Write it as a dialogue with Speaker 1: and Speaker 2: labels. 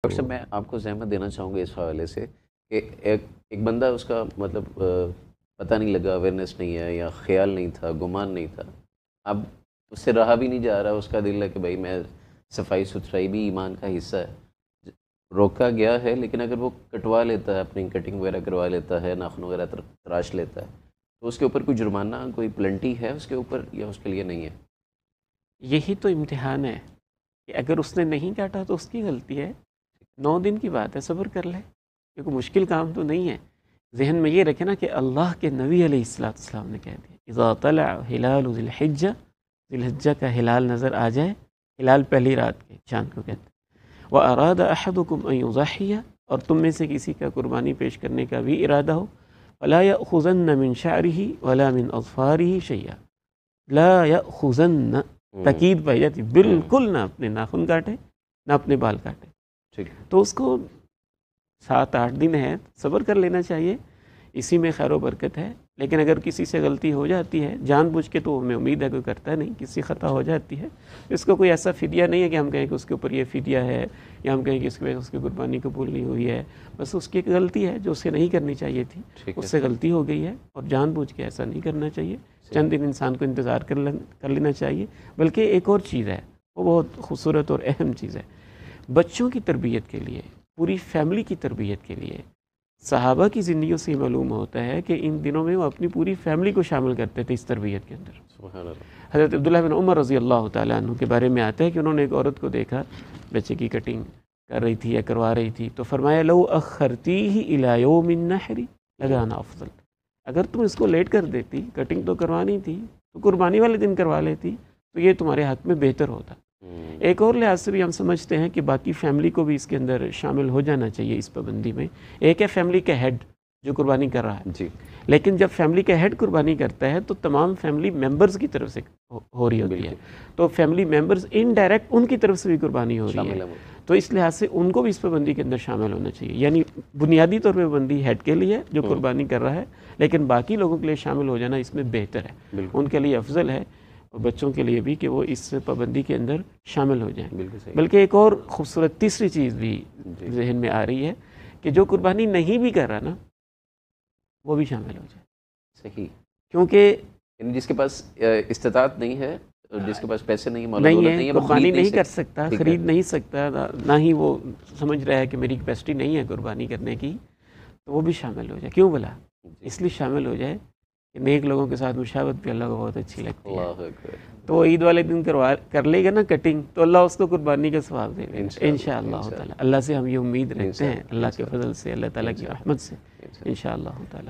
Speaker 1: Doctor صاحب میں آپ کو زحمت دینا چاہوں گا اس حوالے سے کہ ایک بندہ اس کا مطلب پتہ نہیں لگا، اویئرنیس نہیں ہے یا خیال نہیں تھا، گمان نہیں تھا، اب اس سے رہا بھی نہیں جا رہا، اس کا دل ہے کہ بھائی میں صفائی ستھرائی بھی ایمان کا حصہ ہے، روکا گیا ہے، لیکن اگر وہ کٹوا لیتا ہے، اپنی کٹنگ وغیرہ کروا لیتا ہے، ناخن وغیرہ تراش لیتا ہے، تو اس کے اوپر کوئی جرمانہ، کوئی پلنٹی ہے اس کے اوپر یا اس کے لیے نہیں ہے؟
Speaker 2: یہی تو امتحان ہے کہ اگر اس نے نہیں کاٹا تو اس کی غلطی ہے، 9 دن کی بات ہے، صبر کر لے، کیونکہ مشکل کام تو نہیں ہے۔ ذہن میں یہ رکھے نا کہ اللہ کے نبی علیہ السلام نے کہہ دیا اذا طلع ہلال ذی الحجہ، ذی الحجہ کا ہلال نظر آ جائے، ہلال پہلی رات کے چاند کو کہتے ہیں، واراد احدکم ان یضحی، اور تم میں سے کسی کا قربانی پیش کرنے کا بھی ارادہ ہو، فلا یأخذن من شعرہ ولا من اظفارہ شیئا، لا یأخذن، تاکید پائی جاتی، بالکل نہ اپنے ناخن کاٹے نہ اپنے بال کاٹے۔
Speaker 1: ٹھیک،
Speaker 2: تو اس کو 7-8 دن ہے، صبر کر لینا چاہیے، اسی میں خیر و برکت ہے۔ لیکن اگر کسی سے غلطی ہو جاتی ہے جان بوجھ کے، تو ہمیں امید ہے کوئی کرتا نہیں، کسی خطا ہو جاتی ہے، اس کو کوئی ایسا فدیہ نہیں ہے کہ ہم کہیں کہ اس کے اوپر یہ فدیہ ہے، یا ہم کہیں کہ اس کی وجہ سے اس کی قربانی قبول نہیں ہوئی ہے، بس اس کی ایک غلطی ہے جو اسے نہیں کرنی چاہیے تھی، اس سے غلطی ہو گئی ہے، اور جان بوجھ کے ایسا نہیں کرنا چاہیے۔ چند دن انسان کو انتظار کر لینا چاہیے۔ بلکہ ایک اور چیز ہے، وہ بہت خوبصورت اور اہم چیز ہے، بچوں کی تربیت کے لیے، پوری فیملی کی تربیت کے لیے۔ صحابہ کی زندگیوں سے معلوم ہوتا ہے کہ ان دنوں میں وہ اپنی پوری فیملی کو شامل کرتے تھے اس تربیت کے اندر۔
Speaker 1: سبحان اللہ۔
Speaker 2: حضرت عبداللہ بن عمر رضی اللہ تعالیٰ عنہ کے بارے میں آتا ہے کہ انہوں نے ایک عورت کو دیکھا، بچے کی کٹنگ کر رہی تھی یا کروا رہی تھی، تو فرمایا لو اخرتیہ الی یوم النحر لکان افضل، اگر تم اس کو لیٹ کر دیتی، کٹنگ تو کروانی تھی تو قربانی والے دن کروا لیتی، تو یہ تمہارے حق میں بہتر ہوتا۔ ایک اور لحاظ سے بھی ہم سمجھتے ہیں کہ باقی فیملی کو بھی اس کے اندر شامل ہو جانا چاہیے اس پابندی میں۔ ایک ہے فیملی کا ہیڈ جو قربانی کر رہا ہے،
Speaker 1: جی،
Speaker 2: لیکن جب فیملی کا ہیڈ قربانی کرتا ہے تو تمام فیملی ممبرز کی طرف سے ہو رہی ہوتی ہے، تو فیملی ممبرز انڈائریکٹ ان کی طرف سے بھی قربانی ہو رہی ہے، تو اس لحاظ سے ان کو بھی اس پابندی کے اندر شامل ہونا چاہیے۔ یعنی بنیادی طور پہ پابندی ہیڈ کے لیے جو قربانی کر رہا ہے، لیکن باقی لوگوں کے لیے شامل ہو جانا اس میں بہتر ہے، ان کے لیے افضل ہے، اور بچوں کے لیے بھی کہ وہ اس پابندی کے اندر شامل ہو جائیں۔ بلکہ ایک اور خوبصورت تیسری چیز بھی ذہن میں آ رہی ہے کہ جو قربانی نہیں بھی کر رہا نا، وہ بھی شامل ہو جائے۔
Speaker 1: صحیح،
Speaker 2: کیونکہ
Speaker 1: جس کے پاس استطاعت نہیں ہے، جس کے پاس پیسے نہیں ہے،
Speaker 2: نہیں ہے، قربانی نہیں کر سکتا، خرید نہیں سکتا، نہ ہی وہ سمجھ رہا ہے کہ میری کیپیسٹی نہیں ہے قربانی کرنے کی، تو وہ بھی شامل ہو جائے۔ کیوں بلا؟ اس لیے شامل ہو جائے کہ نیک لوگوں کے ساتھ مشاورت بھی اللہ کو بہت اچھی لگتی ہے، تو وہ عید والے دن کر لے گا نا کٹنگ، تو اللہ اس کو قربانی کا ثواب دے گا انشاءاللہ تعالی۔ اللہ سے ہم یہ امید رکھتے ہیں، اللہ کے فضل سے، اللہ تعالیٰ کی رحمت سے انشاءاللہ تعالی۔